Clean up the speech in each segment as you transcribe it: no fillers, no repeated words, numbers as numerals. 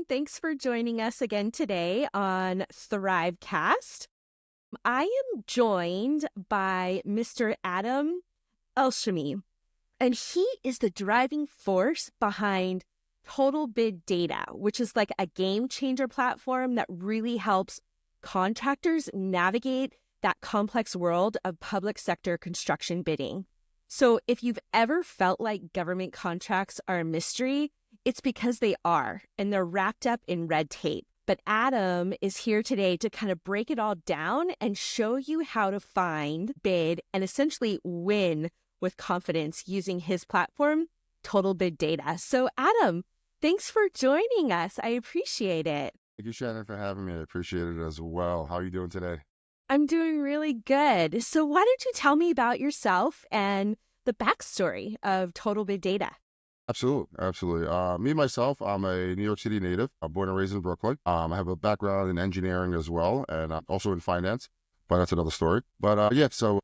Thanks for joining us again today on ThriveCAST. I am joined by Mr. Adam Elsheemy, and he is the driving force behind Total Bid Data, which is like a game changer platform that really helps contractors navigate that complex world of public sector construction bidding. So if you've ever felt like government contracts are a mystery, it's because they are, and they're wrapped up in red tape. But Adam is here today to kind of break it all down and show you how to find, bid, and essentially win with confidence using his platform, Total Bid Data. So Adam, thanks for joining us. I appreciate it. Thank you, Shannon, for having me. I appreciate it as well. How are you doing today? I'm doing really good. So why don't you tell me about yourself and the backstory of Total Bid Data? Absolutely. Me, myself, I'm a New York City native. I'm born and raised in Brooklyn. I have a background in engineering as well, and also in finance, but that's another story. But so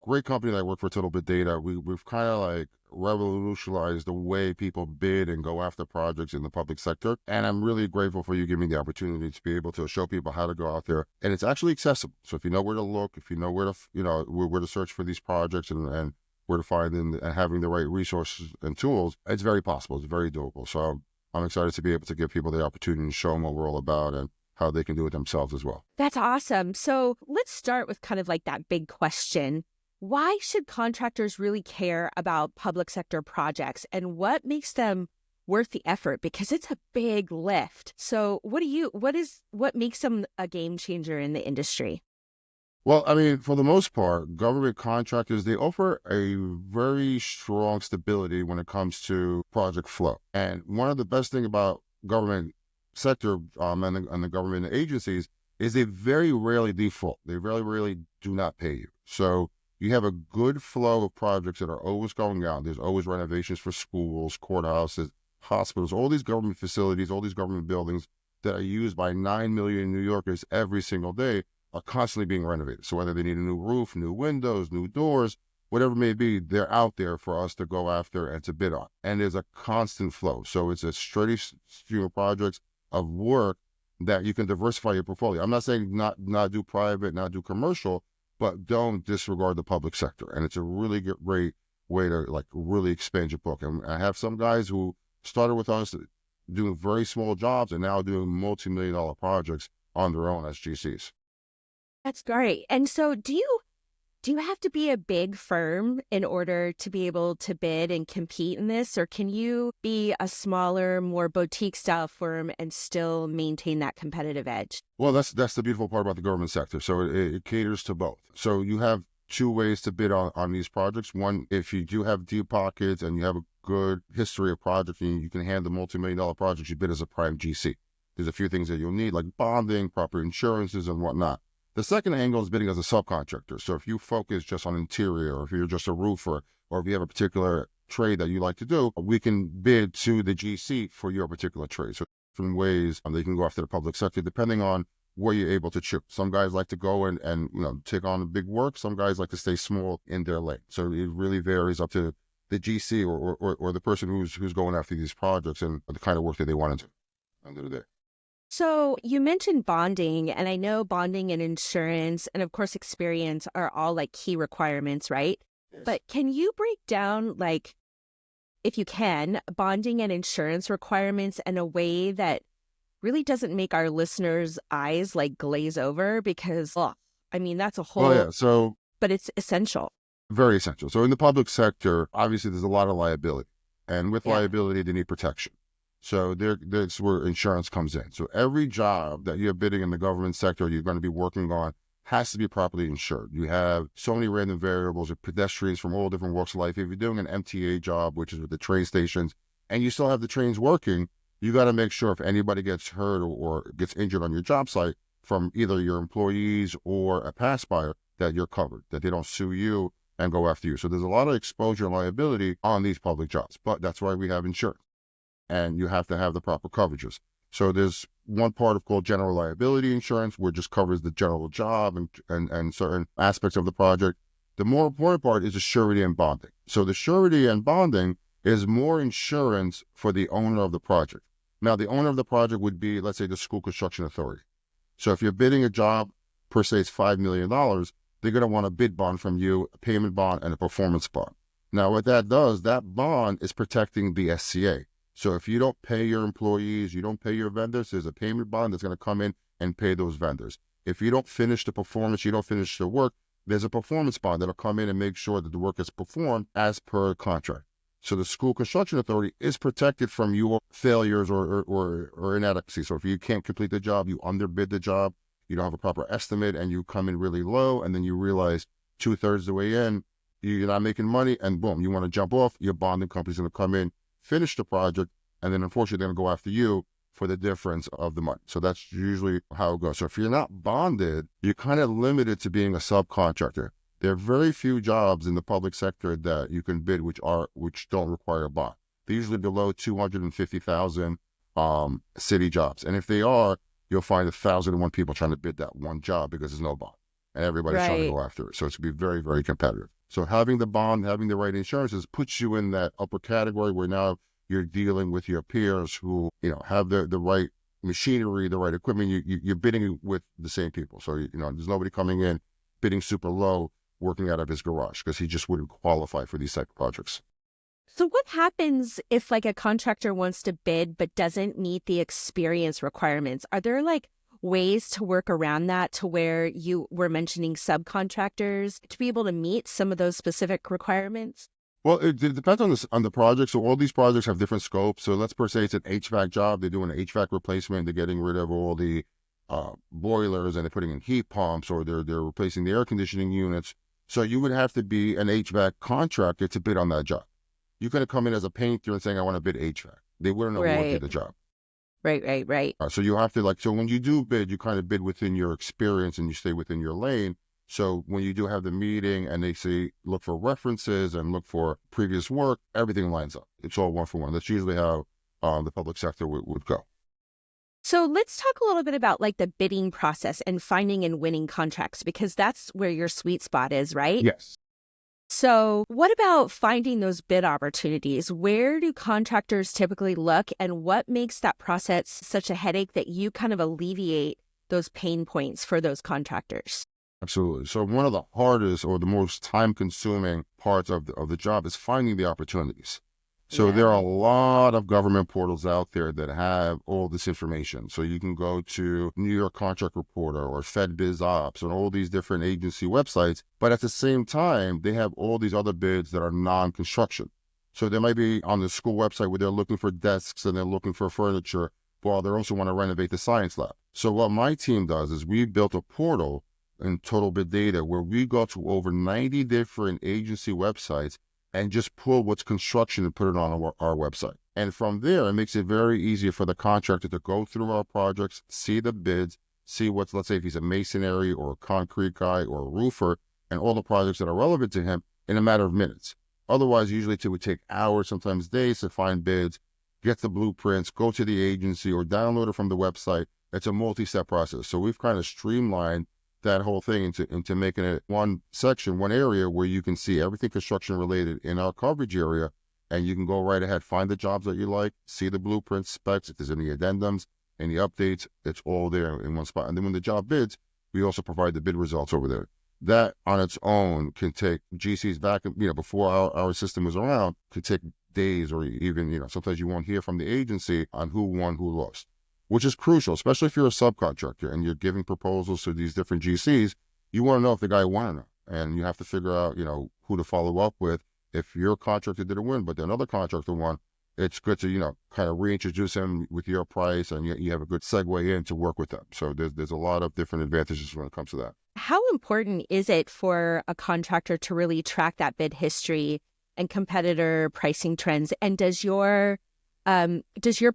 great company that I work for, Total Bid Data. We've kind of like revolutionized the way people bid and go after projects in the public sector. And I'm really grateful for you giving me the opportunity to be able to show people how to go out there. And it's actually accessible. So if you know where to look, if you know where to, where to search for these projects and where to find them and having the right resources and tools, it's very possible. It's very doable. So I'm excited to be able to give people the opportunity to show them what we're all about and how they can do it themselves as well. That's awesome. So let's start with kind of like that big question. Why should contractors really care about public sector projects, and what makes them worth the effort? Because it's a big lift. So what makes them a game changer in the industry? Well, I mean, for the most part, government contractors, they offer a very strong stability when it comes to project flow. And one of the best thing about government sector and the government agencies is they very rarely default. They very rarely do not pay you. So you have a good flow of projects that are always going out. There's always renovations for schools, courthouses, hospitals, all these government facilities, all these government buildings that are used by 9 million New Yorkers every single day are constantly being renovated. So whether they need a new roof, new windows, new doors, whatever it may be, they're out there for us to go after and to bid on. And there's a constant flow. So it's a steady stream of projects of work that you can diversify your portfolio. I'm not saying not do private, not do commercial, but don't disregard the public sector. And it's a really great way to like really expand your book. And I have some guys who started with us doing very small jobs and now doing multi-million-dollar projects on their own as GCs. That's great. And so do you have to be a big firm in order to be able to bid and compete in this? Or can you be a smaller, more boutique style firm and still maintain that competitive edge? Well, that's the beautiful part about the government sector. So it caters to both. So you have two ways to bid on these projects. One, if you do have deep pockets and you have a good history of projects and you can handle multi-million-dollar projects, you bid as a prime GC. There's a few things that you'll need, like bonding, proper insurances, and whatnot. The second angle is bidding as a subcontractor. So if you focus just on interior, or if you're just a roofer, or if you have a particular trade that you like to do, we can bid to the GC for your particular trade. So different ways they can go after the public sector, depending on where you're able to chip. Some guys like to go and take on big work. Some guys like to stay small in their lane. So it really varies up to the GC or the person who's going after these projects and the kind of work that they want to do at the end of the day. So you mentioned bonding, and I know bonding and insurance and of course experience are all like key requirements, right? Yes. But can you break down, like, if you can, bonding and insurance requirements in a way that really doesn't make our listeners' eyes like glaze over? Because, I mean, that's a Well, whole, yeah. So but it's essential. very essential. So in the public sector, obviously there's a lot of liability, and with Yeah. liability, they need protection. So that's where insurance comes in. So every job that you're bidding in the government sector, you're going to be working on has to be properly insured. You have so many random variables of pedestrians from all different walks of life. If you're doing an MTA job, which is with the train stations, and you still have the trains working, you got to make sure if anybody gets hurt or gets injured on your job site from either your employees or a pass buyer, that you're covered, that they don't sue you and go after you. So there's a lot of exposure and liability on these public jobs, but that's why we have insurance. And you have to have the proper coverages. So there's one part of called general liability insurance, where it just covers the general job and certain aspects of the project. The more important part is the surety and bonding. So the surety and bonding is more insurance for the owner of the project. Now, the owner of the project would be, let's say, the school construction authority. So if you're bidding a job, per se, it's $5 million, they're going to want a bid bond from you, a payment bond, and a performance bond. Now, what that does, that bond is protecting the SCA. So if you don't pay your employees, you don't pay your vendors, there's a payment bond that's going to come in and pay those vendors. If you don't finish the performance, you don't finish the work, there's a performance bond that'll come in and make sure that the work is performed as per contract. So the school construction authority is protected from your failures or inadequacy. So if you can't complete the job, you underbid the job, you don't have a proper estimate, and you come in really low, and then you realize 2/3 of the way in, you're not making money, and boom, you want to jump off, your bonding company's going to come in, finish the project, and then unfortunately they're going to go after you for the difference of the money. So that's usually how it goes. So if you're not bonded, you're kind of limited to being a subcontractor. There are very few jobs in the public sector that you can bid which don't require a bond. They're usually below 250,000 city jobs. And if they are, you'll find 1,001 people trying to bid that one job because there's no bond. And everybody's trying to Right. go after it. So it's going to be very, very competitive. So having the bond, having the right insurances puts you in that upper category where now you're dealing with your peers who, have the right machinery, the right equipment. You're bidding with the same people. So, there's nobody coming in bidding super low, working out of his garage, because he just wouldn't qualify for these type of projects. So what happens if like a contractor wants to bid but doesn't meet the experience requirements? Are there like ways to work around that to where you were mentioning subcontractors to be able to meet some of those specific requirements? Well, it depends on the project. So all these projects have different scopes. So let's per se it's an HVAC job. They're doing an HVAC replacement. They're getting rid of all the boilers and they're putting in heat pumps, or they're replacing the air conditioning units. So you would have to be an HVAC contractor to bid on that job. You couldn't come in as a painter and saying, I want to bid HVAC. They wouldn't award you Right. the job. Right. So you have to so when you do bid, you kind of bid within your experience and you stay within your lane. So when you do have the meeting and they say, look for references and look for previous work, everything lines up. It's all one for one. That's usually how the public sector would go. So let's talk a little bit about like the bidding process and finding and winning contracts, because that's where your sweet spot is, right? Yes. So what about finding those bid opportunities? Where do contractors typically look, and what makes that process such a headache that you kind of alleviate those pain points for those contractors? Absolutely. So one of the hardest or the most time-consuming parts of the job is finding the opportunities. So there are Yeah. a lot of government portals out there that have all this information. So you can go to New York Contract Reporter or FedBiz Ops and all these different agency websites. But at the same time, they have all these other bids that are non-construction. So they might be on the school website where they're looking for desks and they're looking for furniture, while they also want to renovate the science lab. So what my team does is we built a portal in Total Bid Data where we go to over 90 different agency websites and just pull what's construction and put it on our website. And from there, it makes it very easy for the contractor to go through our projects, see the bids, see what's, let's say if he's a masonry or a concrete guy or a roofer, and all the projects that are relevant to him in a matter of minutes. Otherwise, usually it would take hours, sometimes days to find bids, get the blueprints, go to the agency or download it from the website. It's a multi-step process. So we've kind of streamlined that whole thing into making it one section, one area where you can see everything construction related in our coverage area, and you can go right ahead, find the jobs that you like, see the blueprints, specs, if there's any addendums, any updates, it's all there in one spot. And then when the job bids, we also provide the bid results over there. That on its own can take GCs back, before our system was around, could take days or even, sometimes you won't hear from the agency on who won, who lost, which is crucial, especially if you're a subcontractor and you're giving proposals to these different GCs. You want to know if the guy won or not. And you have to figure out, who to follow up with. If your contractor didn't win, but another contractor won, it's good to, kind of reintroduce him with your price, and you have a good segue in to work with them. So there's a lot of different advantages when it comes to that. How important is it for a contractor to really track that bid history and competitor pricing trends? And does your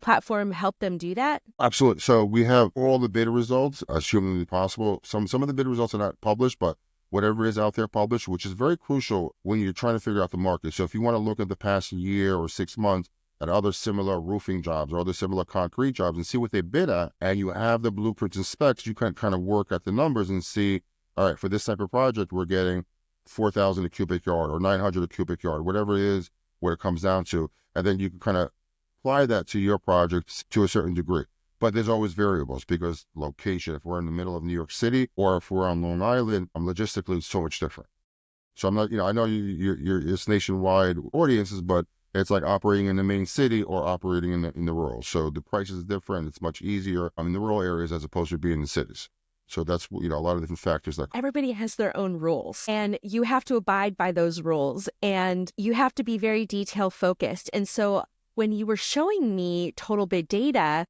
platform help them do that? Absolutely. So we have all the bid results as humanly possible. Some of the bid results are not published, but whatever is out there published, which is very crucial when you're trying to figure out the market. So if you want to look at the past year or 6 months at other similar roofing jobs or other similar concrete jobs and see what they bid at, and you have the blueprints and specs, you can kind of work at the numbers and see, all right, for this type of project, we're getting 4,000 a cubic yard or 900 a cubic yard, whatever it is, where it comes down to. And then you can kind of apply that to your project to a certain degree. But there's always variables because location, if we're in the middle of New York City or if we're on Long Island, logistically it's so much different. So I'm not, I know it's nationwide audiences, but it's like operating in the main city or operating in the rural. So the price is different. It's much easier in the rural areas as opposed to being in the cities. So that's, a lot of different factors that Everybody has their own rules, and you have to abide by those rules, and you have to be very detail focused. And so when you were showing me total bid data,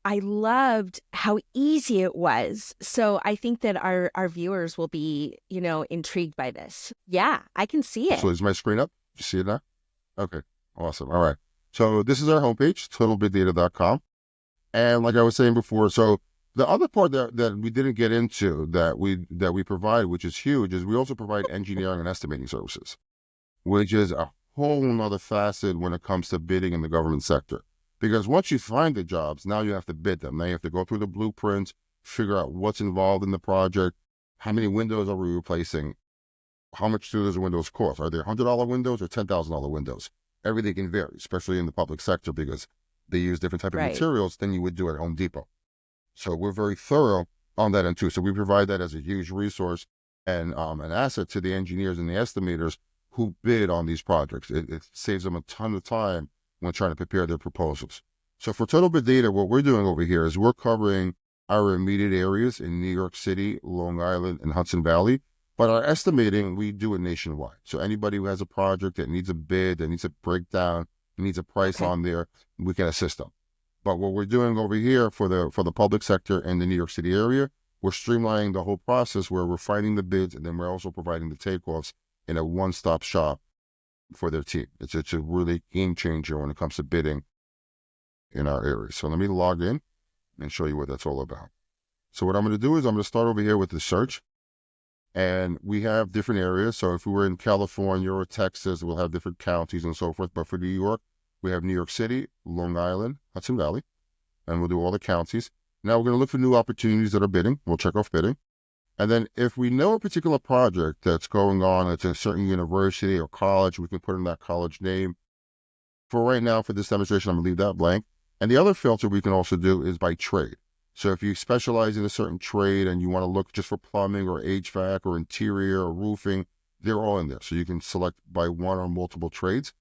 I loved how easy it was. So I think that our viewers will be, intrigued by this. Yeah, I can see it. So is my screen up? You see it now? Okay, awesome. All right. So this is our homepage, totalbiddata.com. And like I was saying before, so the other part that we didn't get into that we provide, which is huge, is we also provide engineering and estimating services, which is a whole nother facet when it comes to bidding in the government sector. Because once you find the jobs, now you have to bid them. Now you have to go through the blueprints, figure out what's involved in the project, how many windows are we replacing, how much do those windows cost? Are they $100 windows or $10,000 windows? Everything can vary, especially in the public sector because they use different type of Right. materials than you would do at Home Depot. So we're very thorough on that end too. So we provide that as a huge resource and an asset to the engineers and the estimators who bid on these projects. It saves them a ton of time when trying to prepare their proposals. So for Total Bid Data, what we're doing over here is we're covering our immediate areas in New York City, Long Island, and Hudson Valley. But our estimating, we do it nationwide. So anybody who has a project that needs a bid, that needs a breakdown, needs a price Okay. on there, we can assist them. But what we're doing over here for the public sector in the New York City area, we're streamlining the whole process where we're finding the bids and then we're also providing the takeoffs in a one-stop shop for their team. It's a really game changer when it comes to bidding in our area. So let me log in and show you what that's all about. So what I'm going to do is I'm going to start over here with the search. And we have different areas. So if we were in California or Texas, we'll have different counties and so forth. But for New York, we have New York City, Long Island, Hudson Valley, and we'll do all the counties. Now we're going to look for new opportunities that are bidding. We'll check off bidding. And then if we know a particular project that's going on at a certain university or college, we can put in that college name. For right now, for this demonstration, I'm going to leave that blank. And the other filter we can also do is by trade. So if you specialize in a certain trade and you want to look just for plumbing or HVAC or interior or roofing, they're all in there. So you can select by one or multiple trades.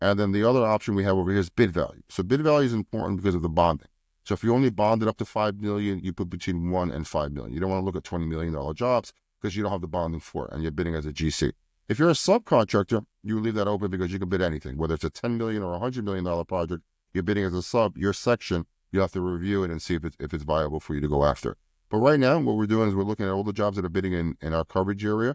And then the other option we have over here is bid value. So bid value is important because of the bonding. So if you only bonded up to $5 million, you put between $1 and $5 million. You don't want to look at $20 million jobs because you don't have the bonding for it and you're bidding as a GC. If you're a subcontractor, you leave that open because you can bid anything, whether it's a $10 million or $100 million project. You're bidding as a sub, your section, you have to review it and see if it's viable for you to go after. But right now, what we're doing is we're looking at all the jobs that are bidding in our coverage area,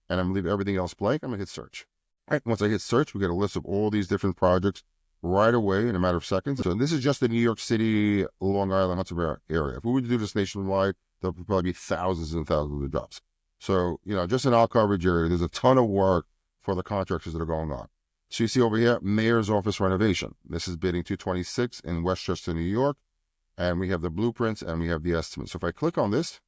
and I'm going to leave everything else blank. I'm going to hit search. All right, once I hit search, we get a list of all these different projects right away in a matter of seconds. So this is just the New York City, Long Island, Hudson area. If we were to do this nationwide, there'll probably be thousands and thousands of jobs. So, just in our coverage area, there's a ton of work for the contractors that are going on. So you see over here, Mayor's Office renovation. This is bidding 226 in Westchester, New York. And we have the blueprints and we have the estimates. So if I click on this,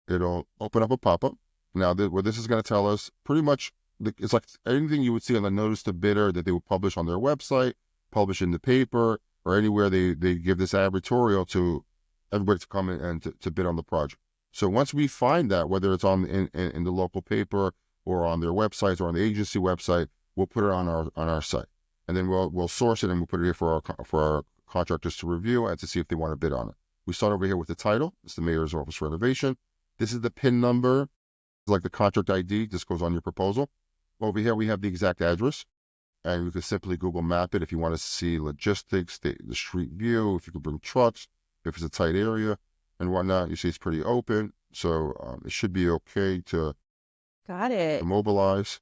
it'll open up a pop-up. Now, what this is going to tell us, pretty much, it's like anything you would see on the notice to bidder that they would publish on their website, publish in the paper, or anywhere they give this advertorial to everybody to come in and to bid on the project. So once we find that, whether it's in the local paper or on their websites or on the agency website, we'll put it on our site, and then we'll source it and we'll put it here for our contractors to review and to see if they want to bid on it. We start over here with the title. It's the Mayor's Office renovation. This is the PIN number, it's like the contract ID. This goes on your proposal. Over here, we have the exact address, and you can simply Google map it if you want to see logistics, the street view, if you can bring trucks, if it's a tight area and whatnot. You see it's pretty open, so it should be okay to Got it. mobilize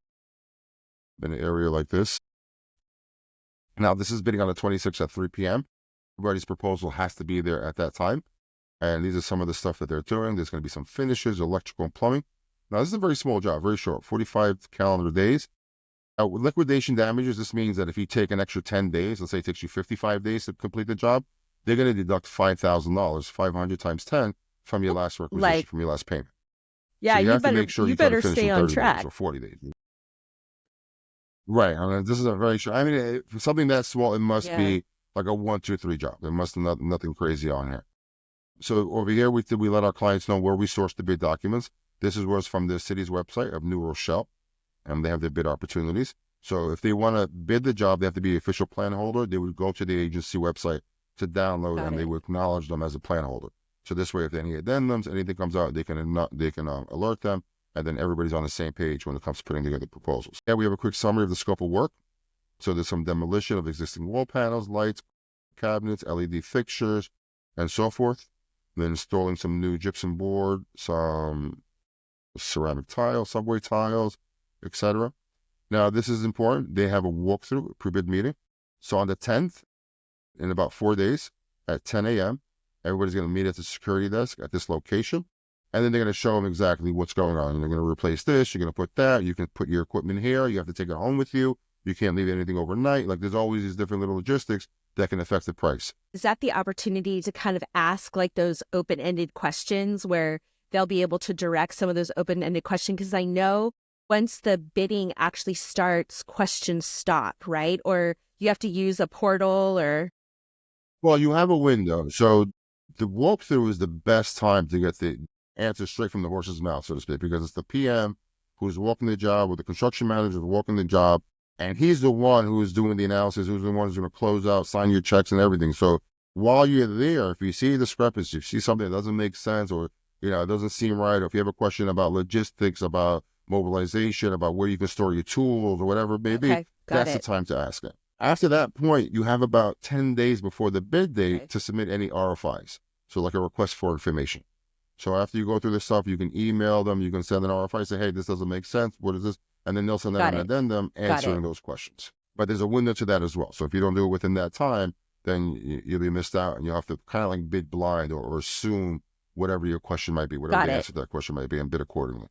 in an area like this. Now, this is bidding on the 26th at 3 p.m. Everybody's proposal has to be there at that time. And these are some of the stuff that they're doing. There's going to be some finishes, electrical and plumbing. Now, this is a very small job, very short, 45 calendar days. Now, with liquidation damages, this means that if you take an extra 10 days, let's say it takes you 55 days to complete the job, they're going to deduct $5,000, 500 times 10 from your last requisition, from your last payment. Yeah, So you have to make sure you you try to better finish stay in on 30 days track. or 40 days. Right. I mean, this is a very short. I mean, for something that small, it must Yeah. be like a 1, 2, 3 job. There must not nothing crazy on here. So over here, we let our clients know where we source the bid documents. This is what's from the city's website of New Rochelle, and they have their bid opportunities. So if they want to bid the job, they have to be official plan holder. They would go to the agency website to download, Got and they it. would acknowledge them as a plan holder. So this way, if any addendums, anything comes out, they can alert them, and then everybody's on the same page when it comes to putting together proposals. Yeah, we have a quick summary of the scope of work. So there's some demolition of existing wall panels, lights, cabinets, LED fixtures, and so forth. Then installing some new gypsum board, some ceramic tiles, subway tiles, etc. Now, this is important. They have a walkthrough, pre-bid meeting. So on the 10th, in about 4 days, at 10 a.m., everybody's going to meet at the security desk at this location. And then they're going to show them exactly what's going on. They're going to replace this. You're going to put that. You can put your equipment here. You have to take it home with you. You can't leave anything overnight. Like there's always these different little logistics that can affect the price. Is that the opportunity to kind of ask like those open-ended questions where they'll be able to direct some of those open-ended questions? Because I know once the bidding actually starts, questions stop, right? Or you have to use a portal or Well, you have a window. So the walkthrough is the best time to get the answer straight from the horse's mouth, so to speak, because it's the PM who's walking the job or the construction manager who's walking the job. And he's the one who is doing the analysis, who's the one who's going to close out, sign your checks and everything. So while you're there, if you see a discrepancy, if you see something that doesn't make sense or, it doesn't seem right, or if you have a question about logistics, about mobilization, about where you can store your tools or whatever it may be, okay, got that's the it. time to ask it. After that point, you have about 10 days before the bid date Okay, to submit any RFIs. So like a request for information. So after you go through this stuff, you can email them, you can send an RFI, say, hey, this doesn't make sense. What is this? And then they'll send out got an it, addendum got it. answering those questions. But there's a window to that as well. So if you don't do it within that time, then you'll be missed out and you'll have to kind of like bid blind or assume whatever your question might be, whatever Got the it. answer to that question might be, and bid accordingly.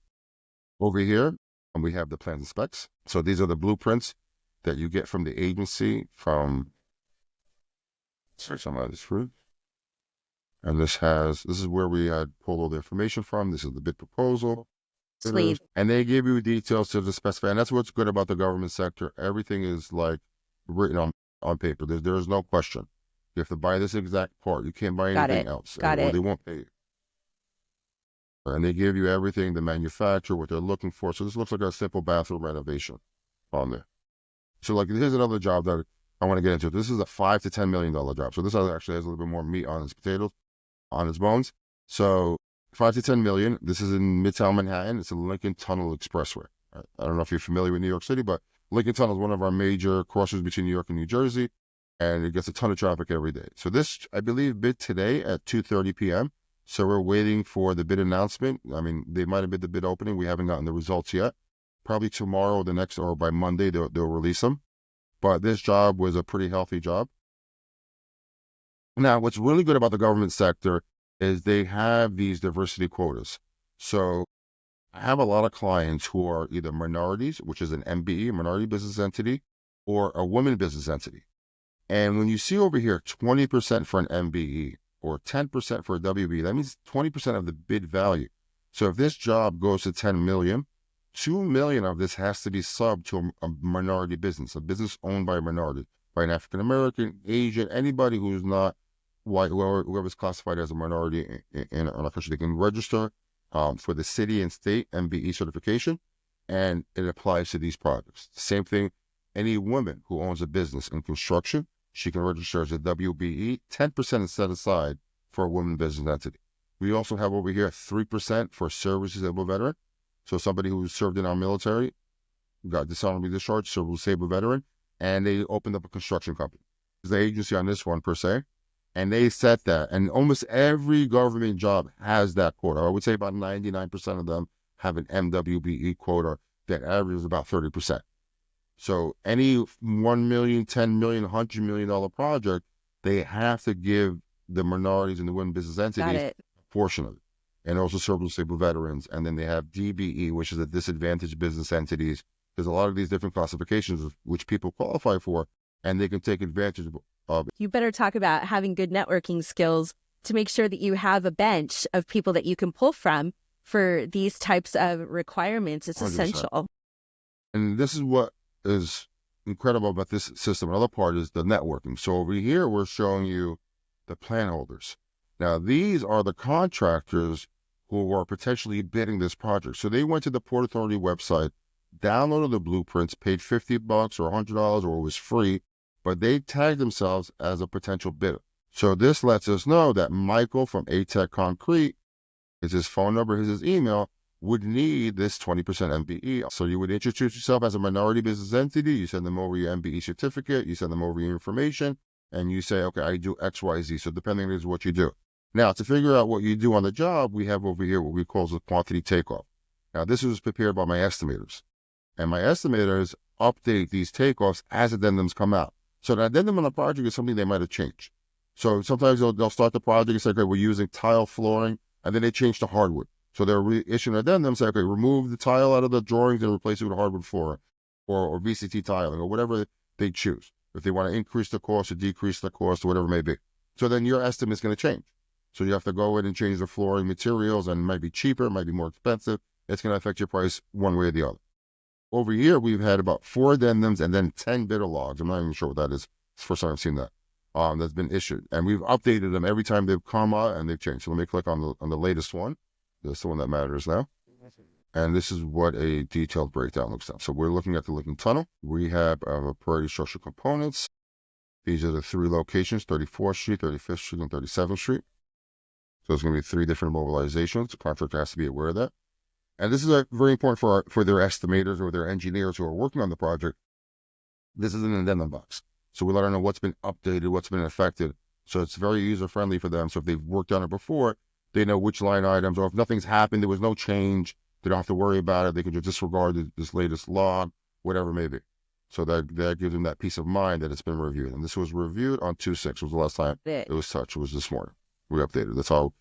Over here, we have the plans and specs. So these are the blueprints that you get from the agency from search on this fruit. And this is where we had pulled all the information from. This is the bid proposal. Sweet. And they give you details to the specify. And that's what's good about the government sector. Everything is like written on paper. There's no question. You have to buy this exact part. You can't buy Got anything it. else, Got or it. they won't pay you. And they give you everything, the manufacturer, what they're looking for. So this looks like a simple bathroom renovation on there. So like here's another job that I want to get into. This is a $5 to $10 million job. So this actually has a little bit more meat on its potatoes, on its bones. So 5 to 10 million. This is in Midtown Manhattan. It's a Lincoln Tunnel Expressway. I don't know if you're familiar with New York City, but Lincoln Tunnel is one of our major crossers between New York and New Jersey, and it gets a ton of traffic every day. So this, I believe, bid today at 2:30 p.m. So we're waiting for the bid announcement. I mean, they might have bid the bid opening. We haven't gotten the results yet. Probably tomorrow, or the next, or by Monday, they'll release them. But this job was a pretty healthy job. Now, what's really good about the government sector is they have these diversity quotas. So I have a lot of clients who are either minorities, which is an MBE, minority business entity, or a women business entity. And when you see over here 20% for an MBE or 10% for a WB, that means 20% of the bid value. So if this job goes to 10 million, 2 million of this has to be subbed to a minority business, a business owned by a minority, by an African American, Asian, anybody who's not white, whoever's classified as a minority in our country. They can register for the city and state MBE certification, and it applies to these projects. Same thing, any woman who owns a business in construction, she can register as a WBE. 10% is set aside for a woman business entity. We also have over here 3% for service disabled veteran. So somebody who served in our military, got dishonorably discharged, service disabled veteran, and they opened up a construction company. There's the agency on this one per se, and they set that. And almost every government job has that quota. I would say about 99% of them have an MWBE quota that averages about 30%. So any 1 million, 10 million, $100 million project, they have to give the minorities and the women business Got entities it. a portion of it. And also service disabled veterans. And then they have DBE, which is the disadvantaged business entities. There's a lot of these different classifications which people qualify for, and they can take advantage of it. You better talk about having good networking skills to make sure that you have a bench of people that you can pull from for these types of requirements. It's 100%. essential. And this is what is incredible about this system, another part is the networking. So over here, we're showing you the plan holders. Now, these are the contractors who are potentially bidding this project. So they went to the Port Authority website, downloaded the blueprints, paid $50 or $100 or it was free, but they tagged themselves as a potential bidder. So this lets us know that Michael from ATEC Concrete is his phone number, his email, would need this 20% MBE. So you would introduce yourself as a minority business entity, you send them over your MBE certificate, you send them over your information, and you say, okay, I do X, Y, Z. So depending on what you do. Now, to figure out what you do on the job, we have over here what we call the quantity takeoff. Now, this was prepared by my estimators. And my estimators update these takeoffs as addendums come out. So the addendum on the project is something they might have changed. So sometimes they'll start the project and say, okay, we're using tile flooring, and then they change to hardwood. So they'll reissue an addendum, say, okay, remove the tile out of the drawings and replace it with hardwood flooring or VCT tiling or whatever they choose. If they want to increase the cost or decrease the cost or whatever it may be. So then your estimate is going to change. So you have to go in and change the flooring materials, and it might be cheaper, it might be more expensive. It's going to affect your price one way or the other. Over here, we've had about 4 addendums and then 10 bidder logs. I'm not even sure what that is. It's the first time I've seen that. That's been issued. And we've updated them every time they've come out and they've changed. So let me click on the latest one. That's the one that matters now. And this is what a detailed breakdown looks like. So we're looking at the Lincoln Tunnel. We have priority structural components. These are the 3 locations, 34th Street, 35th Street, and 37th Street. So there's going to be 3 different mobilizations. The contractor has to be aware of that. And this is very important for their estimators or their engineers who are working on the project. This is an addendum box. So we let them know what's been updated, what's been affected. So it's very user-friendly for them. So if they've worked on it before, they know which line items, or if nothing's happened, there was no change, they don't have to worry about it. They can just disregard this latest log, whatever it may be. So that gives them that peace of mind that it's been reviewed. And this was reviewed on 2/6, was the last time it was touched. It was this morning. We updated. That's how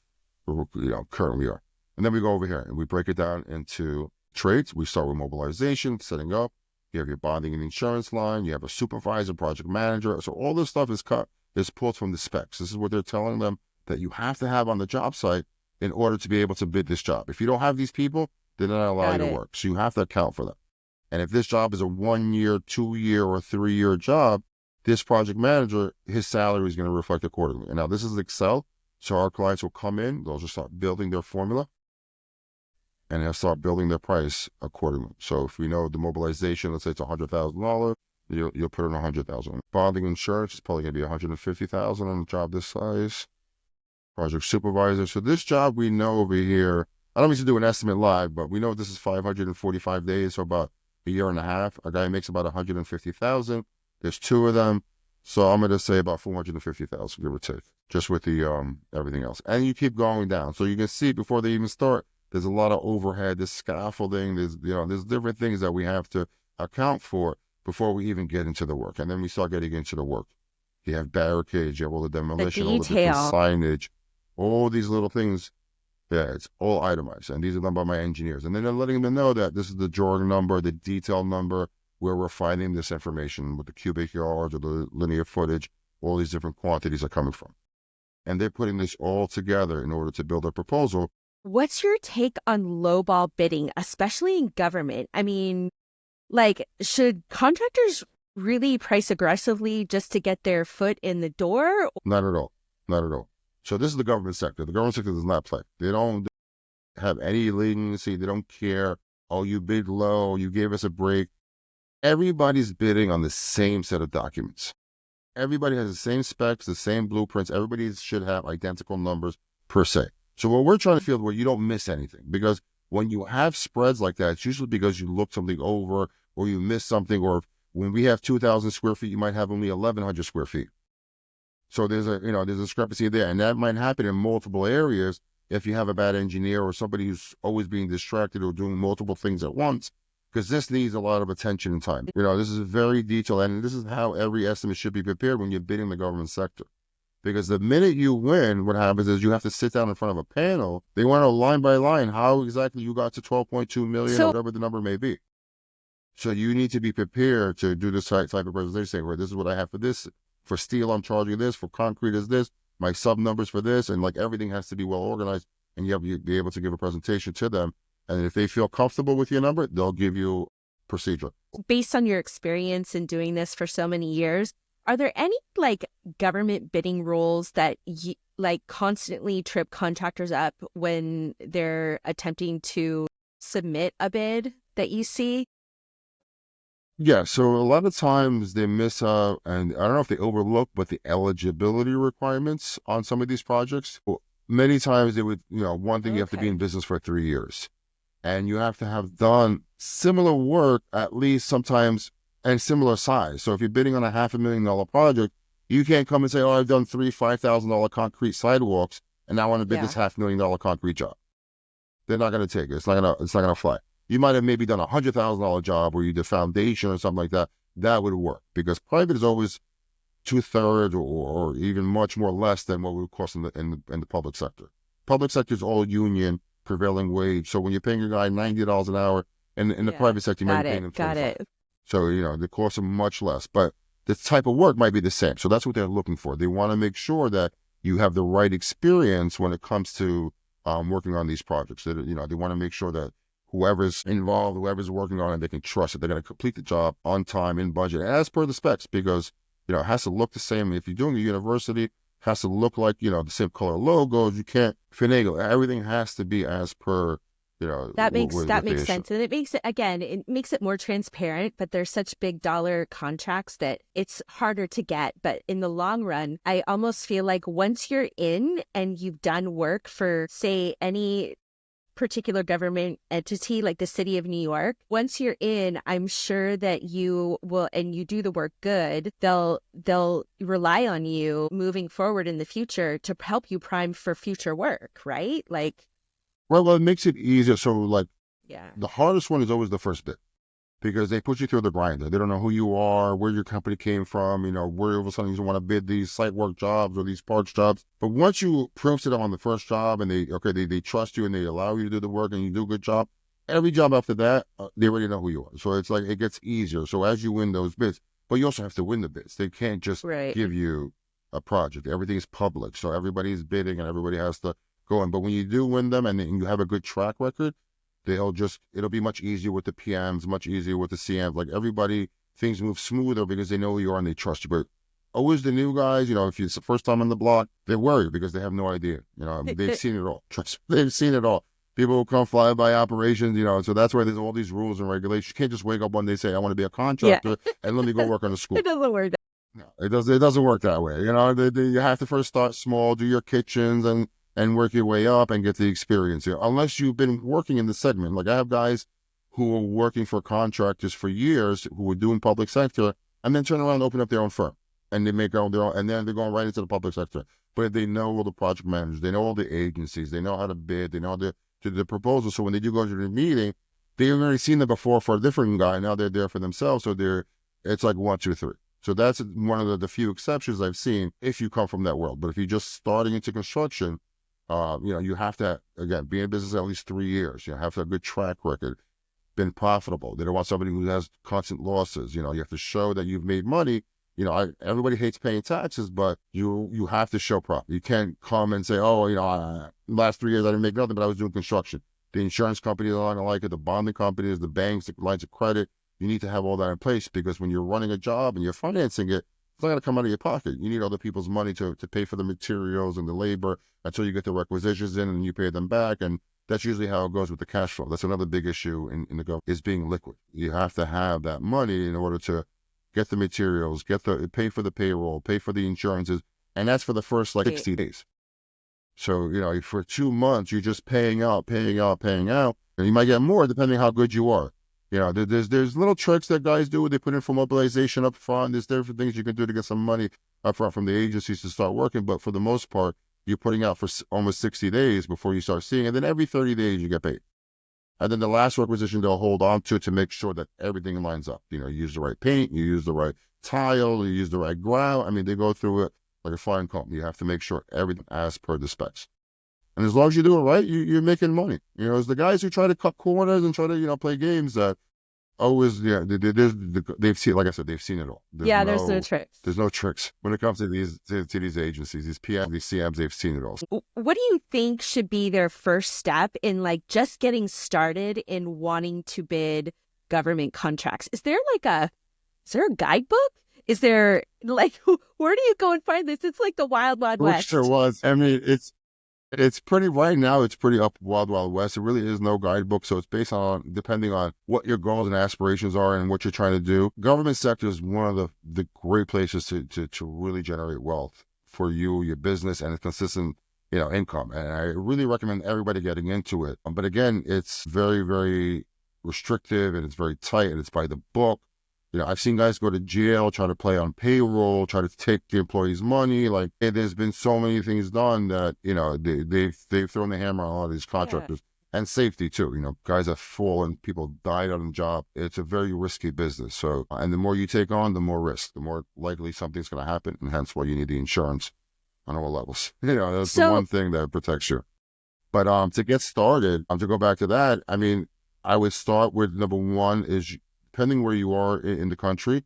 current we are. And then we go over here and we break it down into trades. We start with mobilization, setting up. You have your bonding and insurance line. You have a supervisor, project manager. So all this stuff is pulled from the specs. This is what they're telling them that you have to have on the job site in order to be able to bid this job. If you don't have these people, they're not allow you to work. So you have to account for them. And if this job is a 1-year, 2-year, or 3-year job, this project manager, his salary is going to reflect accordingly. And now this is Excel. So our clients will come in, they'll just start building their formula, and they'll start building their price accordingly. So if we know the mobilization, let's say it's $100,000, you'll put in $100,000. Bonding insurance is probably going to be $150,000 on a job this size. Project supervisor. So this job we know over here, I don't mean to do an estimate live, but we know this is 545 days, so about a year and a half. A guy makes about $150,000. There's 2 of them. So I'm going to say about $450,000, give or take, just with the everything else. And you keep going down. So you can see before they even start, there's a lot of overhead, there's scaffolding, there's different things that we have to account for before we even get into the work. And then we start getting into the work. You have barricades, you have all the demolition, all the different signage, all these little things. Yeah, it's all itemized. And these are done by my engineers. And then they're letting them know that this is the drawing number, the detail number, where we're finding this information with the cubic yards or the linear footage, all these different quantities are coming from. And they're putting this all together in order to build a proposal. What's your take on lowball bidding, especially in government? I mean, should contractors really price aggressively just to get their foot in the door? Not at all. Not at all. So this is the government sector. The government sector does not play. They don't have any leniency. They don't care. Oh, you bid low. You gave us a break. Everybody's bidding on the same set of documents. Everybody has the same specs, the same blueprints. Everybody should have identical numbers per se. So what we're trying to feel where you don't miss anything, because when you have spreads like that, it's usually because you look something over or you miss something, or when we have 2,000 square feet, you might have only 1,100 square feet. So there's a discrepancy there, and that might happen in multiple areas if you have a bad engineer or somebody who's always being distracted or doing multiple things at once, because this needs a lot of attention and time. This is very detailed, and this is how every estimate should be prepared when you're bidding the government sector. Because the minute you win, what happens is you have to sit down in front of a panel. They want to line by line how exactly you got to 12.2 million or whatever the number may be. So you need to be prepared to do this type of presentation, saying, well, this is what I have for this. For steel, I'm charging this. For concrete is this. My sub numbers for this. And everything has to be well organized. And you have to be able to give a presentation to them. And if they feel comfortable with your number, they'll give you procedure. Based on your experience in doing this for so many years, are there any like government bidding rules that like constantly trip contractors up when they're attempting to submit a bid that you see? Yeah, so a lot of times they miss out, and I don't know if they overlook, but the eligibility requirements on some of these projects. Well, many times they would, one thing, you have to be Okay. in business for 3 years, and you have to have done similar work at least sometimes and similar size. So if you're bidding on a $500,000 project, you can't come and say, "Oh, I've done three $5,000 concrete sidewalks, and now I want to bid this Yeah. $500,000 concrete job." They're not going to take it. It's not gonna fly. You might have maybe done $100,000 job where you did foundation or something like that. That would work because private is always 2/3 or even much more less than what would cost in the public sector. Public sector is all union prevailing wage. So when you're paying a guy $90 an hour, in the Yeah. private sector, you might be Got paying it. him Got 25. it. So the costs are much less, but the type of work might be the same. So that's what they're looking for. They want to make sure that you have the right experience when it comes to working on these projects. They want to make sure that whoever's involved, whoever's working on it, they can trust that they're going to complete the job on time, in budget, as per the specs, because it has to look the same. If you're doing a university, it has to look like the same color logos. You can't finagle. Everything has to be as per That what they makes issue. sense. And it makes it more transparent, but there's such big dollar contracts that it's harder to get. But in the long run, I almost feel like once you're in and you've done work for, say, any particular government entity like the city of New York, once you're in, I'm sure that you will, and you do the work good, they'll rely on you moving forward in the future to help you prime for future work, right? Like, Well, it makes it easier. So, like, yeah. the hardest one is always the first bit because they put you through the grinder. They don't know who you are, where your company came from, where all of a sudden you want to bid these site work jobs or these parts jobs. But once you prove to them on the first job and they trust you and they allow you to do the work and you do a good job, every job after that, they already know who you are. So it's like it gets easier. So as you win those bids, but you also have to win the bids. They can't just Right. give you a project. Everything is public. So everybody's bidding and everybody has to go in. But when you do win them and you have a good track record, it'll be much easier with the PMs, much easier with the CMs. Like everybody, things move smoother because they know who you are and they trust you. But always the new guys, if it's the first time on the block, they're worried because they have no idea. They've seen it all. Trust me, they've seen it all. People will come fly by operations, so that's why there's all these rules and regulations. You can't just wake up one day and say, "I want to be a Yeah. contractor and let me go work on a It school." doesn't work. No, it doesn't work that way. You have to first start small, do your kitchens and work your way up and get the experience. Unless you've been working in the segment. Like I have guys who are working for contractors for years who are doing public sector and then turn around and open up their own firm. And they make their own, and then they're going right into the public sector. But they know all the project managers, they know all the agencies, they know how to bid, they know the proposal. So when they do go to the meeting, they've already seen them before for a different guy. Now they're there for themselves. So it's like one, two, three. So that's one of the few exceptions I've seen if you come from that world. But if you're just starting into construction, you have to, again, be in business at least 3 years. You have to have a good track record, been profitable. They don't want somebody who has constant losses. You have to show that you've made money. Everybody hates paying taxes, but you have to show profit. You can't come and say, "Oh, last 3 years I didn't make nothing, but I was doing construction." The insurance companies are not going to like it. The bonding companies, the banks, the lines of credit. You need to have all that in place because when you're running a job and you're financing it, it's not going to come out of your pocket. You need other people's money to pay for the materials and the labor until you get the requisitions in and you pay them back. And that's usually how it goes with the cash flow. That's another big issue in the government is being liquid. You have to have that money in order to get the materials, pay for the payroll, pay for the insurances. And that's for the first like 60 days. So, for 2 months, you're just paying out, paying out, paying out. And you might get more depending how good you are. There's little tricks that guys do. They put in for mobilization up front. There's different things you can do to get some money up front from the agencies to start working. But for the most part, you're putting out for almost 60 days before you start seeing. And then every 30 days you get paid. And then the last requisition they'll hold on to make sure that everything lines up. You use the right paint, you use the right tile, you use the right grout. I mean, they go through it like a fine comb. You have to make sure everything as per the specs. And as long as you do it right, you're making money. It's the guys who try to cut corners and try to, play games that always, yeah, they've seen, like I said, they've seen it all. Yeah, there's no tricks. There's no tricks when it comes to these agencies, these PMs, these CMs. They've seen it all. What do you think should be their first step in like just getting started in wanting to bid government contracts. Is there a guidebook? Is there like, where do you go and find this? It's like the wild, wild I wish there west. was. I mean, it's pretty right now. It's pretty up wild, wild west. There really is no guidebook, so it's based on depending on what your goals and aspirations are and what you're trying to do. Government sector is one of the great places to really generate wealth for you, your business, and a consistent income. And I really recommend everybody getting into it. But again, it's very, very restrictive and it's very tight and it's by the book. I've seen guys go to jail, try to play on payroll, try to take the employees' money. Like, there's been so many things done that, they've thrown the hammer on a lot of these Yeah. contractors. And safety too. Guys have fallen, people died on the job. It's a very risky business. So, and the more you take on, the more risk, the more likely something's going to happen. And hence why you need the insurance on all levels. That's the So one thing that protects you. But to get started, to go back to that, I mean, I would start with number one is depending where you are in the country,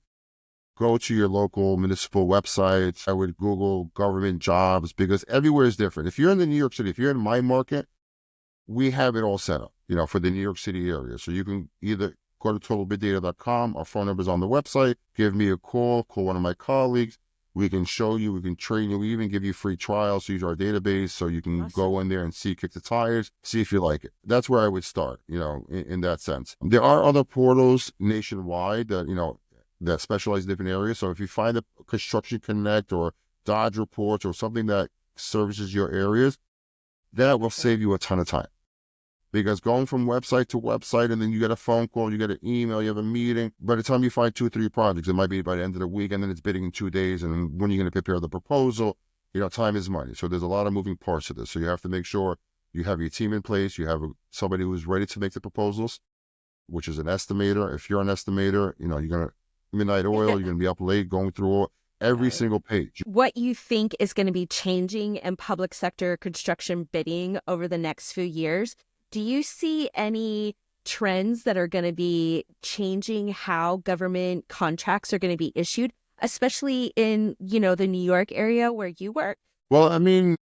go to your local municipal websites. I would Google government jobs because everywhere is different. If you're in the New York City, if you're in my market, we have it all set up, for the New York City area. So you can either go to totalbitdata.com. Our phone number is on the website. Give me a call one of my colleagues. We can show you, we can train you, we even give you free trials to use our database so you can go awesome. in there and kick the tires, see if you like it. That's where I would start, in that sense. There are other portals nationwide that specialize in different areas. So if you find a Construction Connect or Dodge Reports or something that services your areas, that will save you a ton of time. Because going from website to website and then you get a phone call, you get an email, you have a meeting. By the time you find 2 or 3 projects, it might be by the end of the week, and then it's bidding in 2 days. And when are you going to prepare the proposal? Time is money. So there's a lot of moving parts to this. So you have to make sure you have your team in place. You have somebody who's ready to make the proposals, which is an estimator. If you're an estimator, you're going to midnight oil. You're going to be up late going through every Yeah. single page. What you think is going to be changing in public sector construction bidding over the next few years? Do you see any trends that are going to be changing how government contracts are going to be issued, especially in, the New York area where you work? Well, I mean,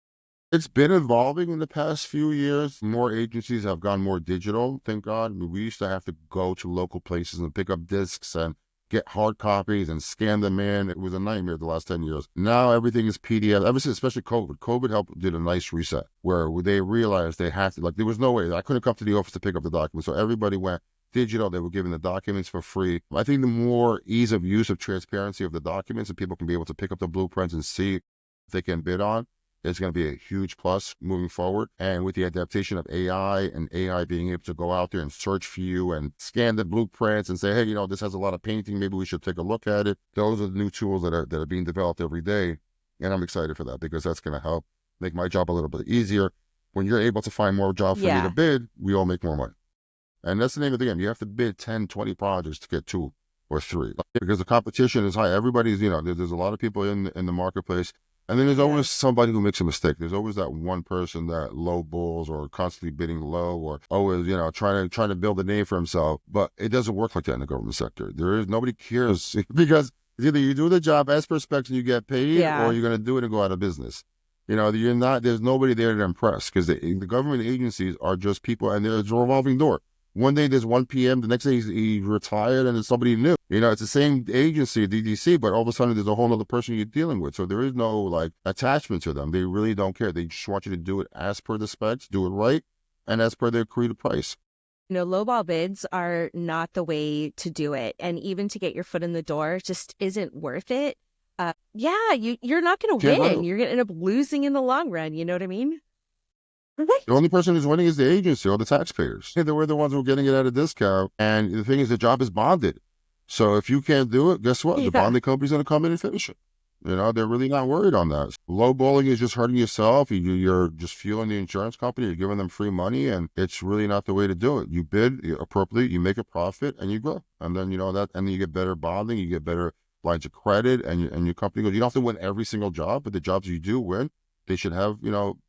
it's been evolving in the past few years. More agencies have gone more digital, thank God. I mean, we used to have to go to local places and pick up discs and get hard copies and scan them in. It was a nightmare the last 10 years. Now everything is PDF. Ever since, especially COVID. COVID did a nice reset where they realized they had to, like, there was no way. I couldn't come to the office to pick up the documents. So everybody went digital. They were giving the documents for free. I think the more ease of use of transparency of the documents and people can be able to pick up the blueprints and see if they can bid on, it's going to be a huge plus moving forward. And with the adaptation of AI and AI being able to go out there and search for you and scan the blueprints and say, hey, this has a lot of painting. Maybe we should take a look at it. Those are the new tools that are being developed every day. And I'm excited for that because that's going to help make my job a little bit easier. When you're able to find more jobs for me to Yeah. bid, we all make more money. And that's the name of the game. You have to bid 10, 20 projects to get 2 or 3 because the competition is high. Everybody's, there's a lot of people in the marketplace. And then there's Yeah. always somebody who makes a mistake. There's always that one person that low balls or constantly bidding low or always, trying to build a name for himself. But it doesn't work like that in the government sector. Nobody cares because either you do the job as per specs and you get paid or Yeah. you're going to do it and go out of business. There's nobody there to impress because the government agencies are just people and there's a revolving door. One day there's one PM, the next day he's retired and there's somebody new. It's the same agency, DDC, but all of a sudden there's a whole other person you're dealing with. So there is no attachment to them. They really don't care. They just want you to do it as per the specs, do it right, and as per their agreed price. Lowball bids are not the way to do it. And even to get your foot in the door just isn't worth it. Yeah, you're not going to Can't win. win. You're going to end up losing in the long run. You know what I mean? The only person who's winning is the agency or the taxpayers. They were the ones who are getting it at a discount. And the thing is, the job is bonded. So if you can't do it, guess what? The Yeah. bonding company's going to come in and finish it. They're really not worried on that. Lowballing is just hurting yourself. You're just fueling the insurance company. You're giving them free money, and it's really not the way to do it. You bid appropriately, you make a profit, and you grow. And then and then you get better bonding, you get better lines of credit, and your company goes. You don't have to win every single job, but the jobs you do win, they should have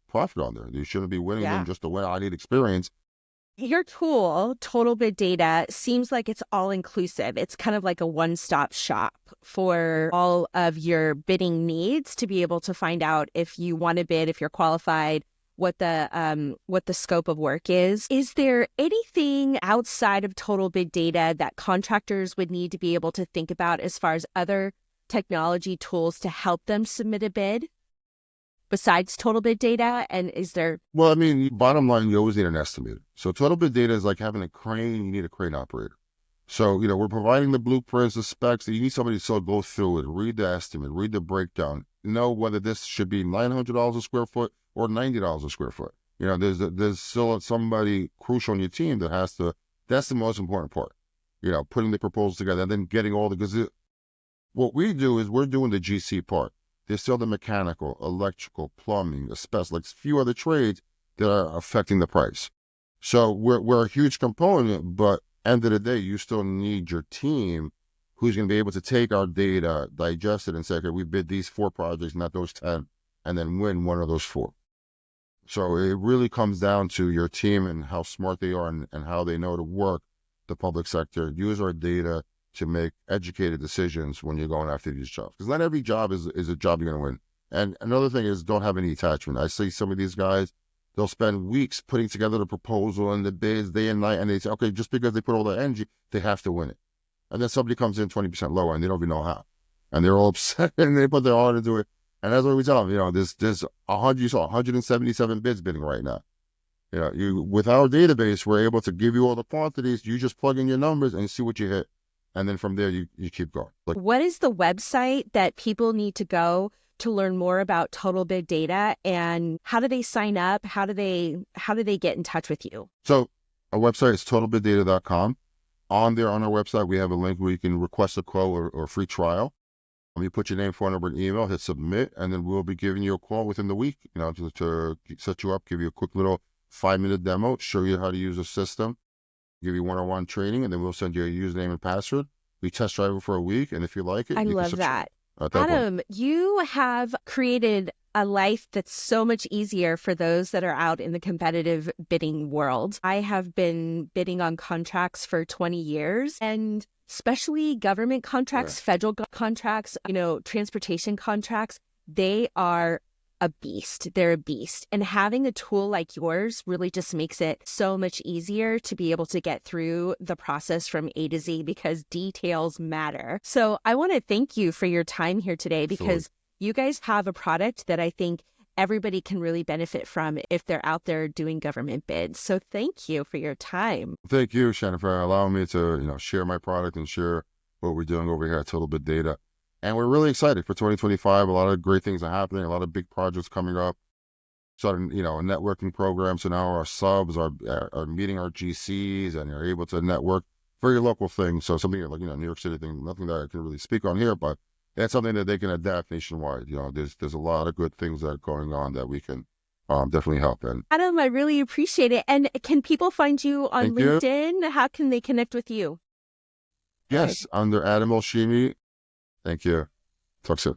profit on there. They shouldn't be winning them Yeah. just to win. I need experience. Your tool, Total Bid Data, seems like it's all inclusive. It's kind of like a one-stop shop for all of your bidding needs to be able to find out if you want to bid, if you're qualified, what the scope of work is. Is there anything outside of total bid data that contractors would need to be able to think about as far as other technology tools to help them submit a bid besides total bid data? And is there... Well, I mean, bottom line, you always need an estimator. So total bid data is like having a crane. You need a crane operator. So, we're providing the blueprints, the specs. You need somebody to sort of go through it, read the estimate, read the breakdown, know whether this should be $900 a square foot or $90 a square foot. There's still somebody crucial on your team that has to, that's the most important part, putting the proposals together and then getting all the, because what we do is we're doing the GC part. There's still the mechanical, electrical, plumbing, asbestos, like a few other trades that are affecting the price. So we're a huge component, but end of the day, you still need your team who's going to be able to take our data, digest it, and say, okay, we bid these 4 projects, not those 10, and then win one of those 4. So it really comes down to your team and how smart they are and how they know to work the public sector, use our data to make educated decisions when you're going after these jobs. Because not every job is a job you're going to win. And another thing is, don't have any attachment. I see some of these guys, they'll spend weeks putting together the proposal and the bids day and night, and they say, okay, just because they put all that energy, they have to win it. And then somebody comes in 20% lower, and they don't even know how. And they're all upset, and they put their heart into it. And that's what we tell them, there's 177 bids bidding right now. With our database, we're able to give you all the quantities. You just plug in your numbers and see what you hit. And then from there, you keep going. What is the website that people need to go to learn more about total bid data, and how do they sign up? How do they get in touch with you? So our website is totalbiddata.com. On our website, we have a link where you can request a quote or a free trial. You put your name, phone number, and email, hit submit, and then we'll be giving you a call within the week, to set you up, give you a quick little 5-minute demo, show you how to use the system, give you one-on-one training, and then we'll send you a username and password. We test drive it for a week, and if you like it, I you love can that. subscribe. Adam, you have created a life that's so much easier for those that are out in the competitive bidding world. I have been bidding on contracts for 20 years, and especially government contracts, federal contracts, transportation contracts, they are a beast. They're a beast. And having a tool like yours really just makes it so much easier to be able to get through the process from A to Z, because details matter. So I want to thank you for your time here today, because you guys have a product that I think everybody can really benefit from if they're out there doing government bids. So thank you for your time. Thank you, Shannon, for allowing me to, share my product and share what we're doing over here at Total Bid Data. And we're really excited for 2025. A lot of great things are happening, a lot of big projects coming up. Starting, a networking program. So now our subs are meeting our GCs and are able to network. Very local thing. So something like, New York City thing, nothing that I can really speak on here, but that's something that they can adapt nationwide. There's a lot of good things that are going on that we can definitely help. And Adam, I really appreciate it. And can people find you on LinkedIn? How can they connect with you? Yes, under Adam Elsheemy. Thank you. Talk soon.